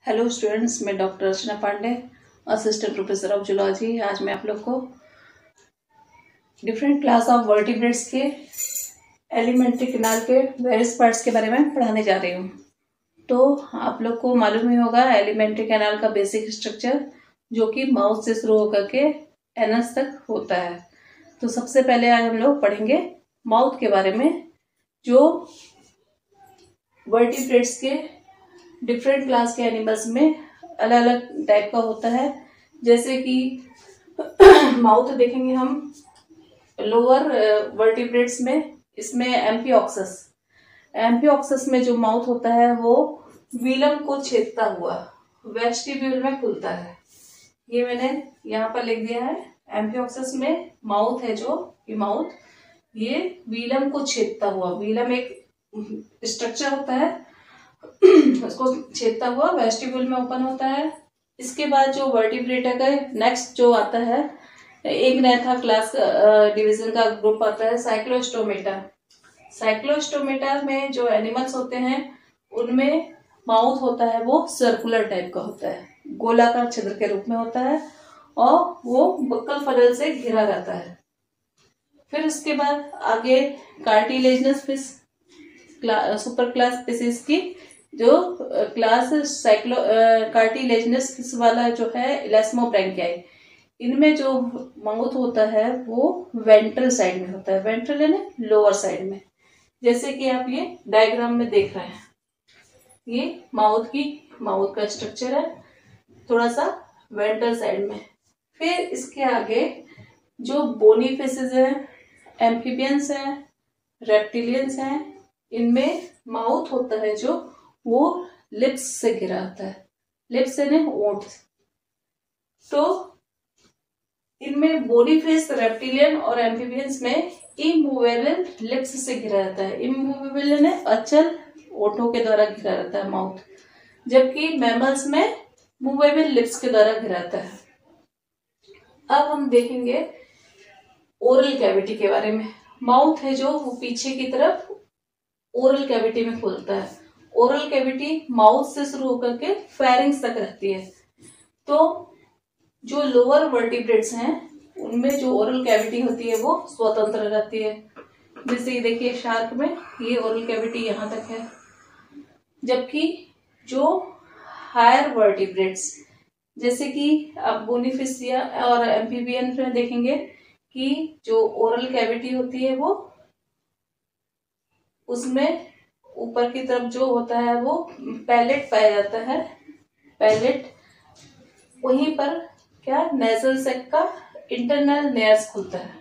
Hello students, मैं doctor Archana Pandey, assistant professor of zoology. आज मैं आप लोग को डिफरेंट क्लास ऑफ वर्टिब्रेट्स के एलिमेंट्री कैनाल के वेरियस पार्ट्स के बारे में पढ़ाने जा रही हूँ। तो आप लोग को मालूम ही होगा एलिमेंट्री कैनाल का बेसिक स्ट्रक्चर, जो कि माउथ से शुरू होकर के एनस तक होता है। तो सबसे पहले आज हम लोग पढ़ेंगे माउथ के बारे में, जो वर्टिब्रेट्स के डिफरेंट क्लास के एनिमल्स में अलग अलग टाइप का होता है। जैसे कि माउथ देखेंगे हम लोअर वर्टिब्रेट्स में, इसमें एम्फिऑक्सस में जो माउथ होता है वो विलम को छेदता हुआ वेस्टिब्यूल में खुलता है। ये मैंने यहाँ पर लिख दिया है। एम्फिऑक्सस में माउथ है जो माउथ, ये विलम को छेदता हुआ, विलम एक स्ट्रक्चर होता है, उसको छेदता हुआ वेस्टिब्यूल में ओपन होता है। इसके बाद जो वर्टिब्रेट है, नेक्स्ट जो आता है, एक नया था क्लास डिवीजन का ग्रुप आता है साइक्लोस्टोमेटा। साइक्लोस्टोमेटा में जो एनिमल्स होते हैं उनमें माउथ होता है वो सर्कुलर टाइप का होता है, गोलाकार छिद्र के रूप में होता है और वो बक्कल फनल से घिरा रहता है। फिर उसके बाद आगे cartilaginous fish, super class species की जो क्लास कार्टिलेजनस फिश वाला जो है इलास्मोब्रैंकियाई, इनमें जो माउथ होता है वो वेंट्रल साइड में होता है। वेंट्रल यानी लोअर साइड में, जैसे कि आप ये डायग्राम में देख रहे हैं। ये माउथ का स्ट्रक्चर है, थोड़ा सा वेंट्रल साइड में। फिर इसके आगे जो बोनी फिशेज हैं, एम्फीबियंस हैं, रेप्टिलियंस हैं, इनमें माउथ होता है जो वो लिप्स से घिरा होता है। लिप्स यानी ओंठ। तो इनमें बोनी फिश, रेप्टिलियन और एम्फीबियंस में इमूवेबल लिप्स से घिरा रहता है। इमूवेबल यानी अचल ओठों के द्वारा घिरा रहता है माउथ, जबकि मैमल्स में मूवेबल लिप्स के द्वारा घिरा रहता है। अब हम देखेंगे ओरल कैविटी के बारे में। माउथ है जो वो पीछे की तरफ ओरल कैविटी में खुलता है। ओरल कैविटी माउथ से शुरू होकर के फेरिंग्स तक रहती है। तो जो लोअर वर्टिब्रेट्स हैं उनमें जो ओरल कैविटी होती है वो स्वतंत्र रहती है। जैसे ये देखिए शार्क में ये ओरल कैविटी यहाँ तक है, जबकि जो हायर वर्टिब्रेट्स जैसे कि आप बोनीफिश और एम्फीबियन में देखेंगे कि जो ओरल कैविटी होती है वो उसमें ऊपर की तरफ जो होता है वो पैलेट पाया जाता है। पैलेट, वहीं पर क्या नेजल सैक का इंटरनल नेयर्स खुलता है।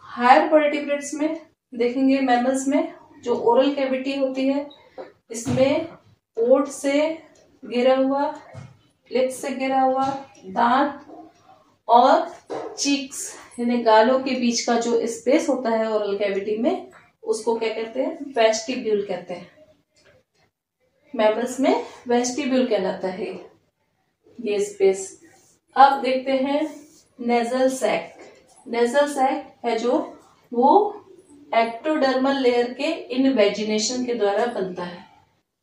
हायर वर्टिब्रेट्स में देखेंगे, मैमल्स में जो ओरल कैविटी होती है इसमें ओठ से घिरा हुआ, लिप्स से घिरा हुआ, दांत और चीक्स यानी गालों के बीच का जो स्पेस होता है ओरल कैविटी में, उसको क्या कहते हैं? वेस्टिब्यूल कहते हैं। मैमल्स में वेस्टिब्यूल कहलाता है ये स्पेस। अब देखते हैं नेजल सैक। नेजल सैक है जो वो एक्टोडर्मल लेयर के इनवेजिनेशन के द्वारा बनता है।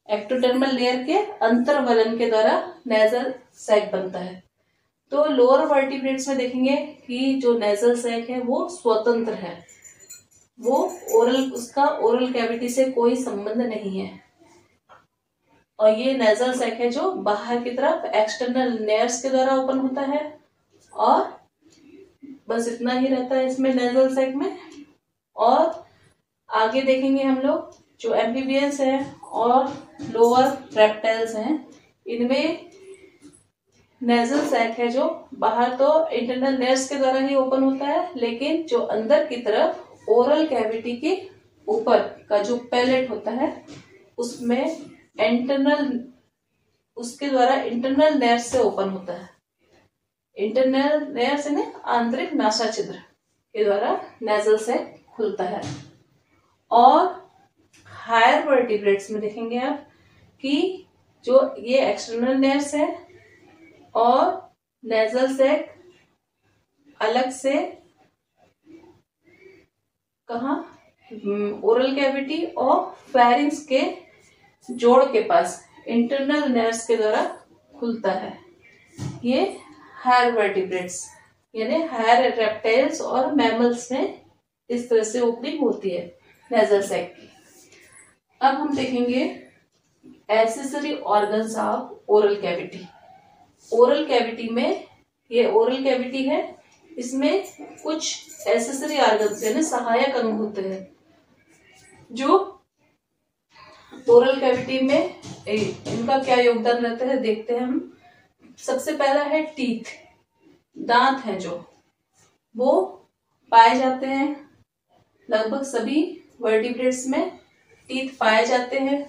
एक्टोडर्मल लेयर के अंतर्वलन के द्वारा नेजल सैक बनता है। तो लोअर वर्टिब्रेट्स में देखेंगे कि जो नेजल सैक है वो स्वतंत्र है, वो उसका ओरल कैविटी से कोई संबंध नहीं है। और ये नेजल सैक है जो बाहर की तरफ एक्सटर्नल नेयर्स के द्वारा ओपन होता है, और बस इतना ही रहता है इसमें नेजल सैक में। और आगे देखेंगे हम लोग जो एम्फीबियंस है और लोअर रेप्टाइल्स हैं, इनमें नेजल सैक है जो बाहर तो इंटरनल नेयर्स के द्वारा ही ओपन होता है, लेकिन जो अंदर की तरफ ओरल कैविटी के ऊपर का जो पैलेट होता है उसमें उसके द्वारा इंटरनल नेयर्स से ओपन होता है। इंटरनल नेयर्स यानी आंतरिक नासा छिद्र के द्वारा नेजल सैक खुलता है। और हायर वर्टिब्रेट्स में देखेंगे आप कि जो ये एक्सटर्नल नेयर्स है और नेजल सैक अलग से ओरल कैविटी और फेरिंग्स के जोड़ के पास इंटरनल नेर्व्स के द्वारा खुलता है। ये हायर वर्टिब्रेट्स यानी हायर रेप्टाइल्स और मैमल्स में इस तरह से ओपनिंग होती है नेजल सैक की। अब हम देखेंगे accessory organs of oral cavity. Oral cavity में, ये ओरल कैविटी है, इसमें कुछ एक्सेसरी ऑर्गन्स यानी सहायक अंग होते हैं जो ओरल कैविटी में इनका क्या योगदान रहता है देखते हैं हम। सबसे पहला है टीथ, दांत हैं जो वो पाए जाते हैं लगभग सभी वर्टिब्रेट्स में, टीथ पाए जाते हैं।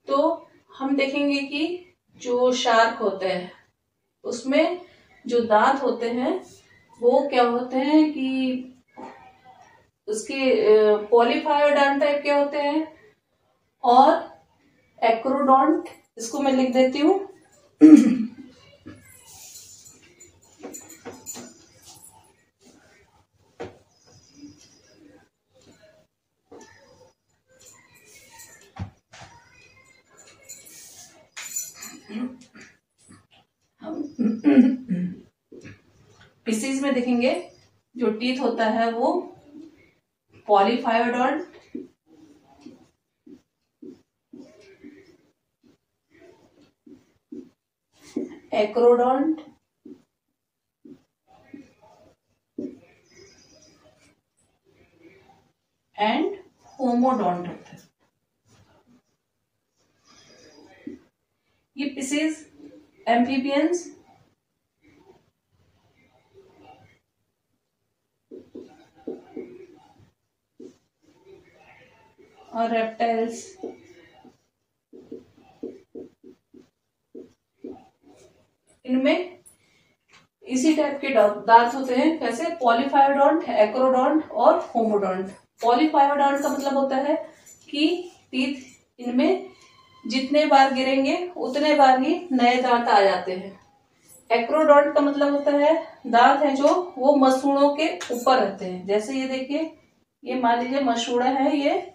तो हम देखेंगे कि जो शार्क होते हैं उसमें जो दांत होते हैं वो क्या होते हैं कि उसके पॉलीफायोडॉन्ट टाइप के होते हैं और एक्रोडॉन्ट, इसको मैं लिख देती हूँ। पीसीज में देखेंगे जो टीथ होता है वो पॉलीफायोडॉन्ट, एक्रोडॉन्ट, एंड होमोडॉन्ट होता है। ये पीसीज एम्फीबियंस और रेप्टाइल्स इनमें इसी टाइप के दांत होते हैं। कैसे? पॉलीफायोडॉन्ट, एक्रोडॉन्ट और होमोडॉन्ट। पॉलीफायोडॉन्ट का मतलब होता है कि टीथ इनमें जितने बार गिरेंगे उतने बार ही नए दांत आ जाते हैं। एक्रोडॉन्ट का मतलब होता है दांत है जो वो मसूड़ों के ऊपर रहते हैं। जैसे ये देखिए, ये मान लीजिए मसूड़ा है ये,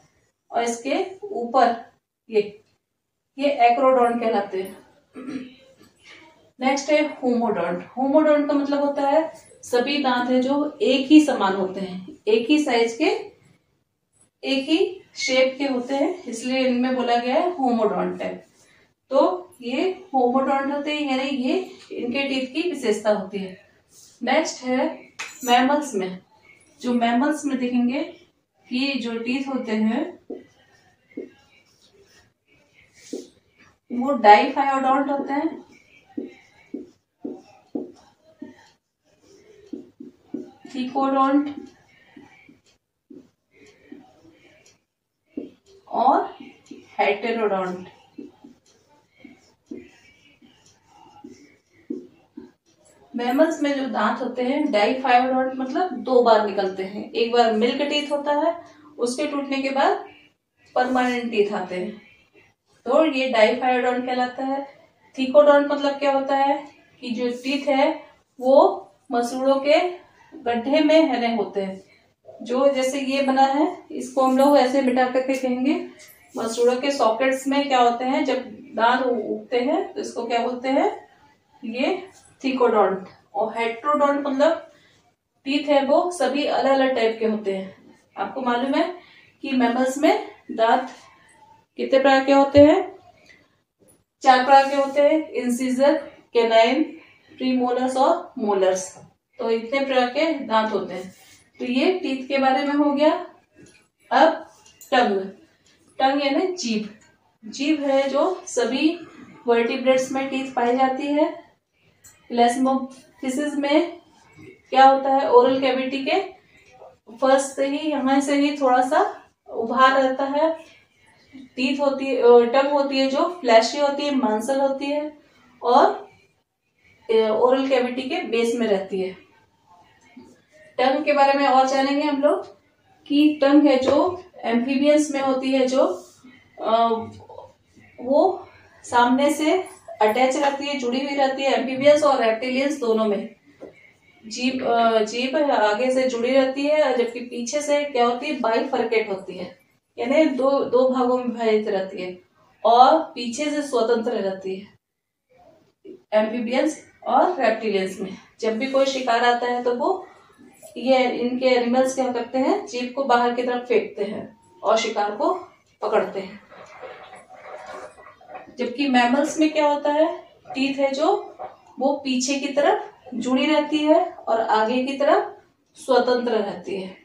और इसके ऊपर ये एक्रोडॉन्ट कहलाते हैं। नेक्स्ट है होमोडॉन्ट। होमोडॉन्ट का मतलब होता है सभी दांत है जो एक ही समान होते हैं, एक ही साइज के, एक ही शेप के होते हैं, इसलिए इनमें बोला गया है होमोडॉन्ट है। तो ये होमोडॉन्ट होते हैं यानी ये इनके टीथ की विशेषता होती है। नेक्स्ट है मैमल्स में। जो मैमल्स में देखेंगे कि जो टीथ होते हैं वो डाइफायोडॉन्ट होते हैं, थीकोडॉन्ट और हेटेरोडॉन्ट। मैमल्स में जो दांत होते हैं डाइफायोडॉन्ट मतलब दो बार निकलते हैं। एक बार मिल्क टीथ होता है, उसके टूटने के बाद परमानेंट टीथ आते हैं, तो ये डाइफायोडॉन्ट कहलाता है। थीकोडॉन्ट मतलब क्या होता है कि जो टीथ है वो मसूड़ों के गड्ढे में हने होते हैं। जो जैसे ये बना है इसको हम लोग ऐसे मिटा करके कहेंगे मसूड़ों के सॉकेट्स में क्या होते हैं, जब दांत उगते हैं तो इसको क्या बोलते हैं, ये थीकोडॉन्ट। और हेट्रोडॉन्ट मतलब टीथ है वो सभी अलग अलग टाइप के होते हैं। आपको मालूम है कि मैमल्स में दांत कितने प्रकार के होते हैं? 4 प्रकार के होते हैं, इंसिजर, कैनाइन, प्रीमोलर्स और मोलर्स। तो इतने प्रकार के दांत होते हैं। तो ये टीथ के बारे में हो गया। अब टंग। टंग यानी जीभ। जीभ है जो सभी वर्टिब्रेट्स में टीथ पाई जाती है। इलास्मोफिसिस में क्या होता है, ओरल कैविटी के फर्स्ट से ही, यहाँ से ही थोड़ा सा उभार रहता है। टीथ होती है, टंग होती है जो फ्लैशी होती है, मांसल होती है और ओरल कैविटी के बेस में रहती है। टंग के बारे में और जानेंगे हम लोग कि टंग है जो एम्फीबियंस में होती है, जो वो सामने से अटैच रहती है, जुड़ी हुई रहती है, एम्फीबियंस और रेप्टिलियंस दोनों में। जीभ आगे से जुड़ी रहती है, जबकि पीछे से क्या होती है, बाइफरकेट होती है, यानी दो भागों में विभाजित रहती है। और पीछे से स्वतंत्र रहती है एम्फीबियंस और रेप्टिलियंस में। जब भी कोई शिकार आता है तो वो ये इनके एनिमल्स क्या करते हैं, जीभ को बाहर की तरफ फेंकते हैं और शिकार को पकड़ते हैं। जबकि मैमल्स में क्या होता है, टीथ है जो वो पीछे की तरफ जुड़ी रहती है और आगे की तरफ स्वतंत्र रहती है।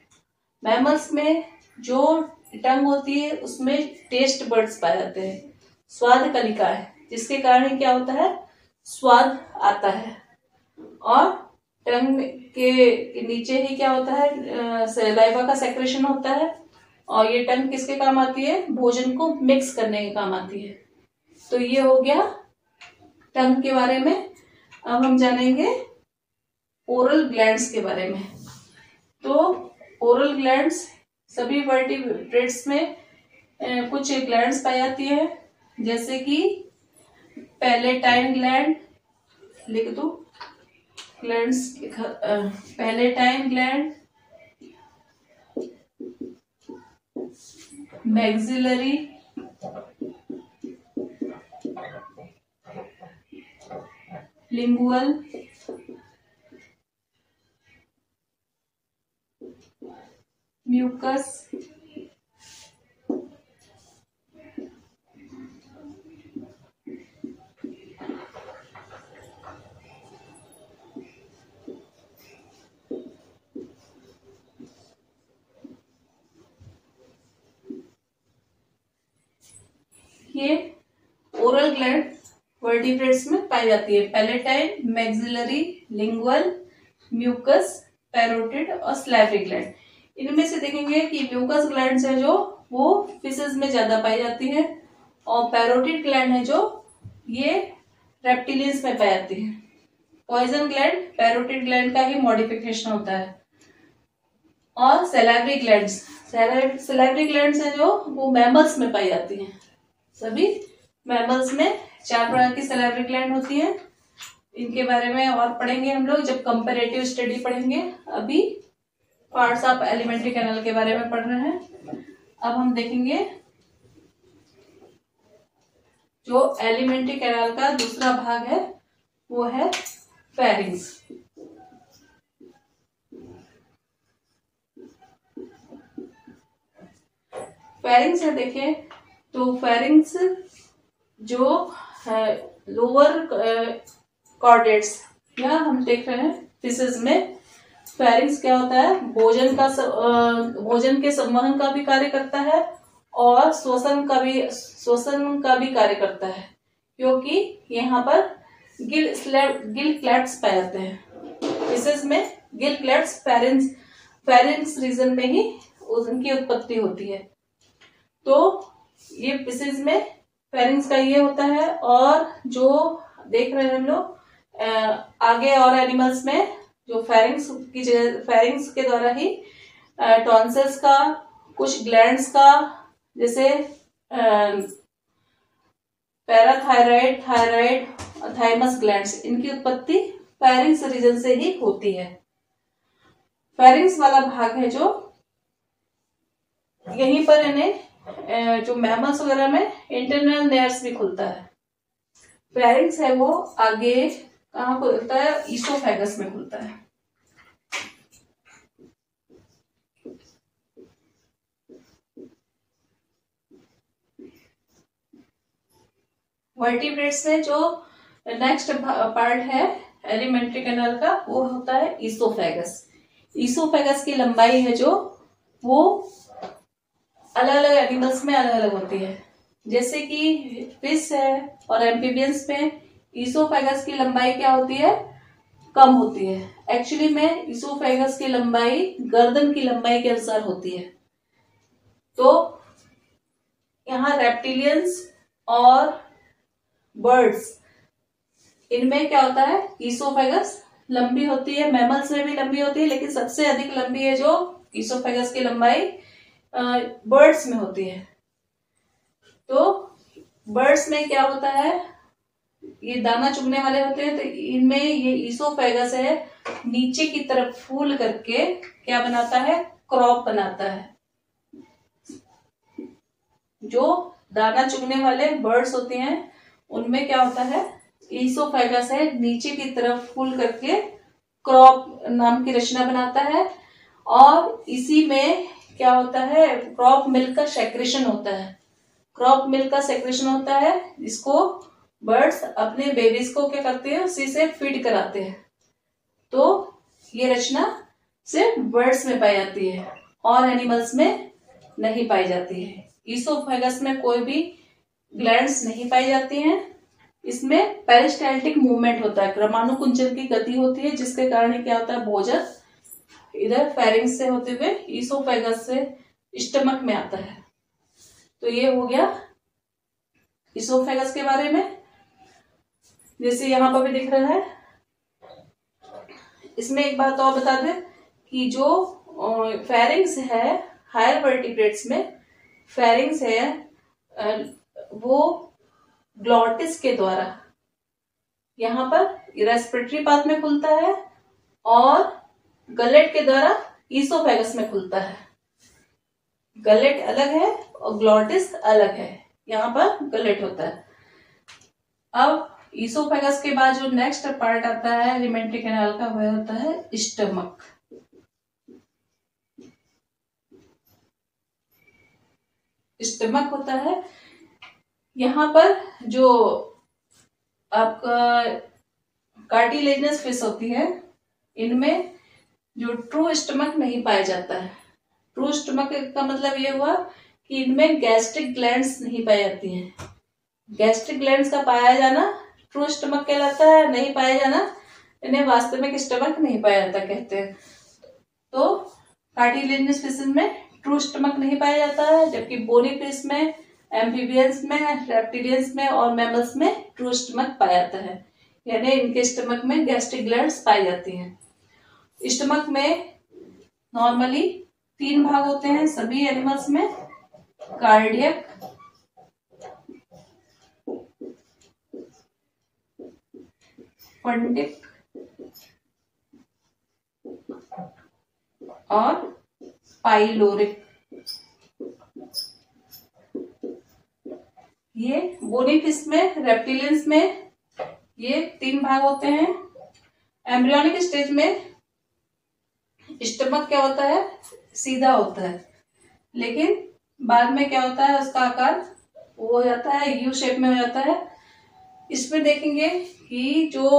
मैमल्स में जो टंग होती है उसमें टेस्ट बर्ड्स पाए जाते हैं, स्वाद कलिका है, जिसके कारण क्या होता है, स्वाद आता है। और टंग के नीचे ही क्या होता है, सलाइवा का सेक्रेशन होता है। और ये टंग किसके काम आती है, भोजन को मिक्स करने के काम आती है। तो ये हो गया टंग के बारे में। अब हम जानेंगे ओरल ग्लैंड्स के बारे में। तो ओरल ग्लैंड्स सभी वर्टिब्रेट्स में कुछ ग्लैंड्स पाई जाती है, जैसे कि पैलेटाइन ग्लैंड, लिख दो glands, palatine gland, maxillary, lingual, mucous, ये ओरल ग्लैंड वर्टिब्रेट्स में पाई जाती है। Palatine, maxillary, lingual, mucous, parotid और स्लाइवरी ग्लैंड। इनमें से देखेंगे कि म्यूकस ग्लैंड है जो वो फिशेस में ज्यादा पाई जाती है, और पैरोटिड ग्लैंड है जो ये रेप्टिलियंस में पाई जाती है। पॉइजन ग्लैंड पैरोटिड ग्लैंड का ही मॉडिफिकेशन होता है। और सैलाइवरी ग्लैंड्स है जो वो मैमल्स में पाई जाती हैं। सभी मैमल्स में 4 प्रकार की सैलाइवरी ग्लैंड होती है। इनके बारे में और पढ़ेंगे हम लोग जब कंपैरेटिव स्टडी पढ़ेंगे। अभी पार्ट्स ऑफ एलिमेंट्री कैनाल के बारे में पढ़ रहे हैं। अब हम देखेंगे जो एलिमेंट्री कैनाल का दूसरा भाग है वो है फेरिंग्स। फेरिंग्स है, देखें तो फेरिंग्स जो है लोअर कॉर्डेट्स, या हम देख रहे हैं फिशेस में फेरिंग्स क्या होता है, भोजन के संवहन का भी कार्य करता है और श्वसन का भी कार्य करता है, क्योंकि यहाँ पर गिल क्लैप्स पाए जाते हैं। फिशेस में गिल क्लैप्स फेरिंग्स रीजन में ही उनकी उत्पत्ति होती है। तो ये फिशेस में फेरिंग्स का ये होता है। और जो देख रहे हैं हम लोग आगे और एनिमल्स में जो फेरिंग्स की जगह, फेरिंग्स के द्वारा ही टॉन्सिल्स का, कुछ ग्लैंड्स का, जैसे पैराथायराइड, थायराइड, थाइमस ग्लैंड्स, इनकी उत्पत्ति फेरिंग्स रीजन से ही होती है। फेरिंग्स वाला भाग है जो यहीं पर इन्हें जो मैमल्स वगैरह में इंटरनल नेयर्स भी खुलता है। फेरिंग्स है वो आगे कहाँ खुलता है, ईसोफेगस में खुलता है। वर्टिब्रेट्स में जो नेक्स्ट पार्ट है एलिमेंट्री कैनाल का वो होता है ईसोफेगस। ईसोफेगस की लंबाई है जो वो अलग अलग एनिमल्स में अलग अलग होती है। जैसे कि फिश है और एम्फीबियंस में ईसोफेगस की लंबाई क्या होती है, कम होती है। एक्चुअली में ईसोफेगस की लंबाई गर्दन की लंबाई के अनुसार होती है। तो यहाँ रेप्टिलियंस और बर्ड्स, इनमें क्या होता है, ईसोफेगस लंबी होती है। मैमल्स में भी लंबी होती है, लेकिन सबसे अधिक लंबी है जो ईसोफेगस की लंबाई बर्ड्स में होती है। तो बर्ड्स में क्या होता है, ये दाना चुगने वाले होते हैं, तो इनमें ये ईसोफेगस है नीचे की तरफ फूल करके क्या बनाता है, क्रॉप बनाता है, जो दाना चुगने वाले बर्ड्स होते हैं उनमें क्या होता है, ईसोफेगस है नीचे की तरफ फूल करके क्रॉप नाम की रचना बनाता है, और इसी में क्या होता है, क्रॉप मिल्क का सेक्रेशन होता है। क्रॉप मिल्क का सेक्रेशन होता है जिसको बर्ड्स अपने बेबीज को क्या करते हैं, उसी से फीड कराते हैं। तो ये रचना सिर्फ बर्ड्स में पाई जाती है और एनिमल्स में नहीं पाई जाती है। ईसोफेगस में कोई भी ग्लैंड्स नहीं पाई जाती हैं। इसमें पेरिस्टाल्टिक मूवमेंट होता है, क्रमानुकुंचन की गति होती है, जिसके कारण क्या होता है, भोजन इधर फेरिंग्स से होते हुए ईसोफेगस से स्टमक में आता है। तो ये हो गया ईसोफेगस के बारे में। जैसे यहाँ पर भी दिख रहा है, इसमें एक बात और बता दें कि जो फेरिंग्स है हायर वर्टिब्रेट्स में, फेरिंग्स है वो ग्लॉटिस के द्वारा यहाँ पर रेस्पिरेटरी पाथ में खुलता है और गलेट के द्वारा ईसोफेगस में खुलता है। गलेट अलग है और ग्लॉटिस अलग है, यहाँ पर गलेट होता है। अब ईसोफेगस के बाद जो नेक्स्ट पार्ट आता है एलिमेंट्री कैनाल का, वह होता है स्टमक। स्टमक होता है, यहाँ पर जो आपका कार्टिलेजनस फिश होती है, इनमें जो ट्रू स्टमक नहीं पाया जाता है। ट्रू स्टमक का मतलब ये हुआ कि इनमें गैस्ट्रिक ग्लैंड्स नहीं पाई जाती हैं। गैस्ट्रिक ग्लैंड्स का पाया जाना ट्रू स्टमक कहलाता है, नहीं पाया जाना इन्हें वास्तविक स्टमक नहीं पाया जाता कहते हैं। तो कार्टिलेजनस फिश में ट्रू स्टमक नहीं पाया जाता है, जबकि बोनी फिश में, एम्फीबियंस में, रेप्टिलियंस में और मैमल्स में ट्रू स्टमक पाया जाता है, यानी इनके स्टमक में गैस्ट्रिक ग्लैंड्स पाई जाती हैं। स्टमक में नॉर्मली 3 भाग होते हैं सभी एनिमल्स में, कार्डियक, फंडिक और पाइलोरिक। ये बोनी फिश में, रेप्टिलियंस में ये 3 भाग होते हैं। एम्ब्रियोनिक स्टेज में स्टमक क्या होता है, सीधा होता है, लेकिन बाद में क्या होता है, उसका आकार वो हो जाता है, यू शेप में हो जाता है। इसमें देखेंगे कि जो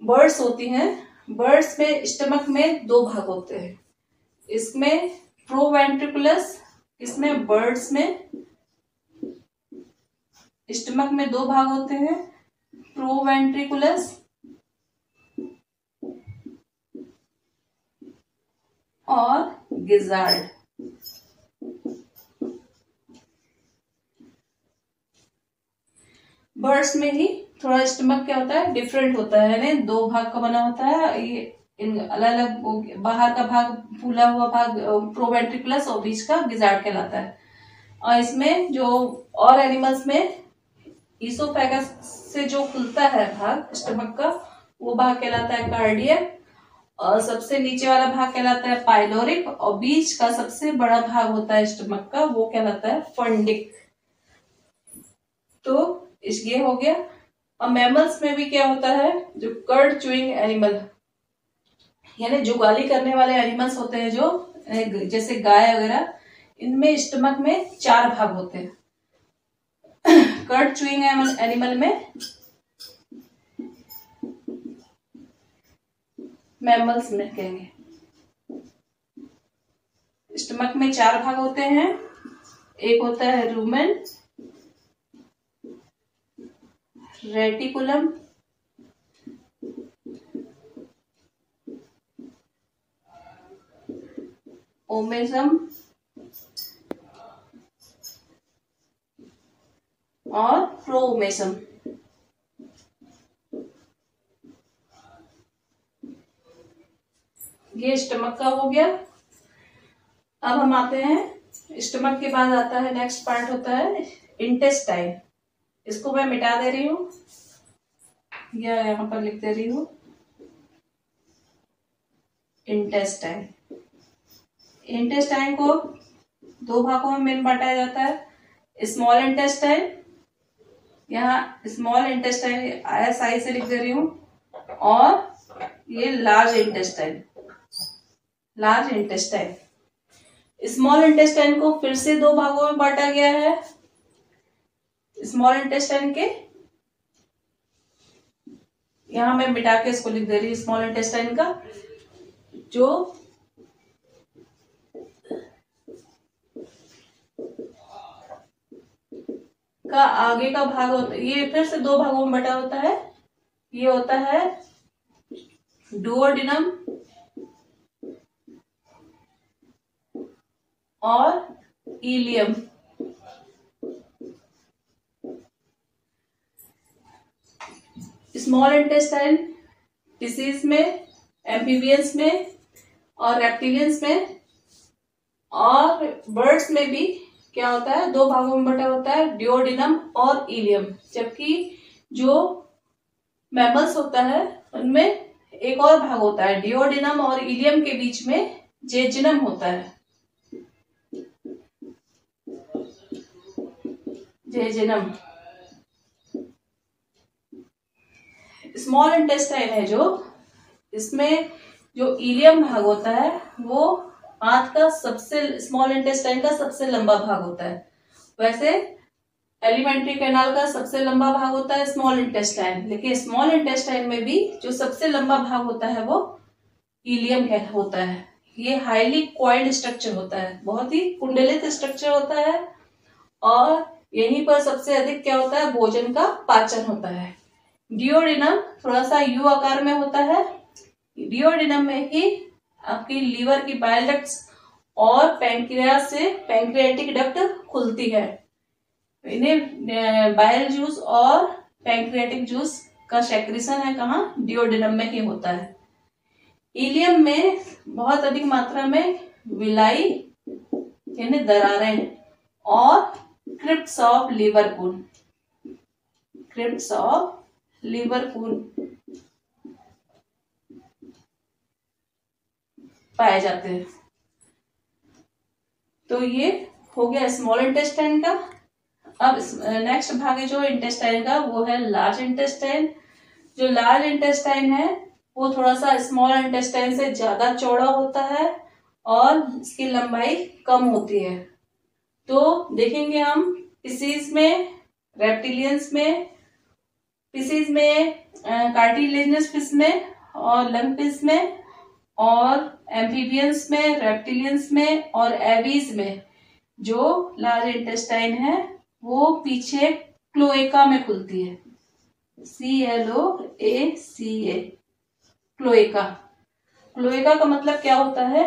बर्ड्स होती हैं, बर्ड्स में स्टमक में 2 भाग होते हैं। इसमें प्रोवेंट्रिकुलस, इसमें बर्ड्स में स्टमक में 2 भाग होते हैं, प्रोवेंट्रिकुलस और गिजार्ड। बर्ड्स में ही थोड़ा स्टमक क्या होता है, डिफरेंट होता है, यानी 2 भाग का बना होता है। ये इन अलग अलग, बाहर का भाग फूला हुआ भाग प्रोवेंट्रिकुलस और बीच का गिजार्ड कहलाता है। और इसमें जो और एनिमल्स में ईसोफेगस से जो खुलता है भाग स्टमक का, वो भाग कहलाता है कार्डियक, और सबसे नीचे वाला भाग कहलाता है पाइलोरिक, और बीच का सबसे बड़ा भाग होता है स्टमक का, वो कहलाता है फंडिक। तो ये हो गया। और मैमल्स में भी क्या होता है, जो कर्ड च्यूइंग एनिमल, यानी जुगाली करने वाले एनिमल्स होते हैं, जो जैसे गाय वगैरह, इनमें स्टमक में 4 भाग होते हैं। कर्ड च्यूइंग एनिमल में, मैमल्स में कहेंगे, स्टमक में 4 भाग होते हैं। एक होता है रूमेन, रेटिकुलम, ओमेजम और प्रोमेसम। ये स्टमक का हो गया। अब हम आते हैं, स्टमक के बाद आता है नेक्स्ट पार्ट होता है इंटेस्टाइन। इसको मैं मिटा दे रही हूं या यहां पर लिख दे रही हूं, इंटेस्टाइन। इंटेस्टाइन को 2 भागों में मेन बांटा जाता है, स्मॉल इंटेस्टाइन, यहाँ स्मॉल इंटेस्टाइन SI से लिख दे रही हूं, और ये large intestine, large intestine. Small intestine को फिर से दो भागों में बांटा गया है। स्मॉल इंटेस्टाइन के, यहां मैं मिटा के इसको लिख दे रही हूं, स्मॉल इंटेस्टाइन का जो का आगे का भाग होता है, ये फिर से दो भागों में बटा होता है। ये होता है डुओडेनम और इलियम। स्मॉल इंटेस्टाइन डिसीज में, एम्फीबियंस में और रेप्टिलियंस में और बर्ड्स में भी क्या होता है, दो भागों में बटा होता है, डुओडेनम और इलियम। जबकि जो मैमल्स होता है उनमें एक और भाग होता है, डुओडेनम और इलियम के बीच में जेजुनम होता है, जेजुनम। स्मॉल इंटेस्टाइन है जो, इसमें जो इलियम भाग होता है वो हाथ का सबसे, स्मॉल इंटेस्टाइन का सबसे लंबा भाग होता है। वैसे एलिमेंट्री कैनाल का सबसे लंबा भाग होता है स्मॉल इंटेस्टाइन, लेकिन स्मॉल इंटेस्टाइन में भी जो सबसे लंबा भाग होता है वो इलियम होता है। ये हाईली कॉइल्ड स्ट्रक्चर होता है, बहुत ही कुंडलित स्ट्रक्चर होता है, और यहीं पर सबसे अधिक क्या होता है, भोजन का पाचन होता है। डुओडेनम थोड़ा सा यू आकार में होता है। डुओडेनम में ही आपकी लीवर की बाइल डक्ट्स और पैंक्रियास से पैंक्रियाटिक डक्ट खुलती है। इन्हें बाइल जूस और पैंक्रियाटिक जूस का सेक्रेशन है कहाँ, डुओडेनम में ही होता है। इलियम में बहुत अधिक मात्रा में विलाई यानी दरारें और crypts of Lieberkuhn, crypts of Lieberkuhn पाए जाते हैं। तो ये हो गया स्मॉल इंटेस्टाइन का। अब नेक्स्ट भाग है जो इंटेस्टाइन का, वो है लार्ज इंटेस्टाइन। जो लार्ज इंटेस्टाइन है वो थोड़ा सा स्मॉल इंटेस्टाइन से ज्यादा चौड़ा होता है और इसकी लंबाई कम होती है। तो देखेंगे हम स्पीसीज में, रेप्टिलियंस में, स्पीसीज में कार्टिलेजिनस फिश में और लंग फिश में, और एम्फीबियंस में, रेप्टिलियंस में और एवीज में जो लार्ज इंटेस्टाइन है वो पीछे क्लोएका में खुलती है, CLOACA, क्लोएका। क्लोएका का मतलब क्या होता है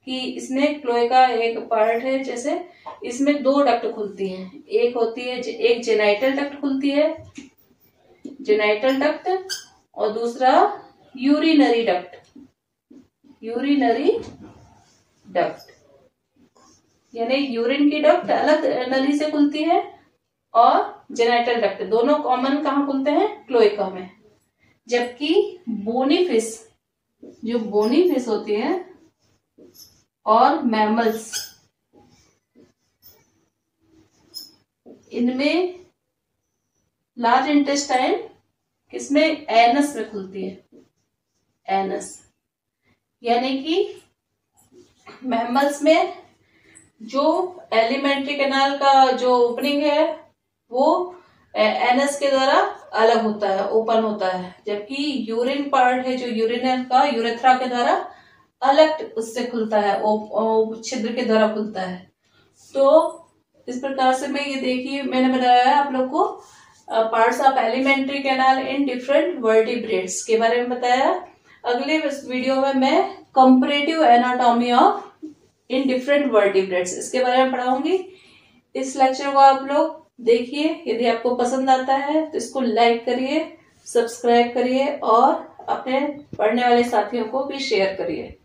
कि इसमें क्लोएका एक पार्ट है, जैसे इसमें दो डक्ट खुलती हैं, एक होती है, एक जेनाइटल डक्ट खुलती है, जेनाइटल डक्ट, और दूसरा यूरिनरी डक्ट, यूरिनरी डक्ट, यानी यूरिन की डक्ट अलग नली से खुलती है और जेनाइटल डक्ट दोनों कॉमन कहाँ खुलते हैं, क्लोएका में। जबकि बोनी फिश, जो बोनी फिश होती है और मैमल्स, इनमें लार्ज इंटेस्टाइन किसमें, एनस में खुलती है, एनस। यानी कि मैमल्स में जो एलिमेंट्री कैनाल का जो ओपनिंग है वो एनस के द्वारा अलग होता है, ओपन होता है, जबकि यूरिन पार्ट है जो यूरिनल का यूरेथ्रा के द्वारा अलग उससे खुलता है, छिद्र के द्वारा खुलता है। तो इस प्रकार से मैं ये देखिए मैंने बताया है आप लोग को parts of alimentary canal in different vertebrates के बारे में बताया। अगले वीडियो में मैं comparative anatomy of in different vertebrates इसके बारे में पढ़ाऊंगी। इस लेक्चर को आप लोग देखिए, यदि आपको पसंद आता है तो इसको लाइक करिए, सब्सक्राइब करिए और अपने पढ़ने वाले साथियों को भी शेयर करिए।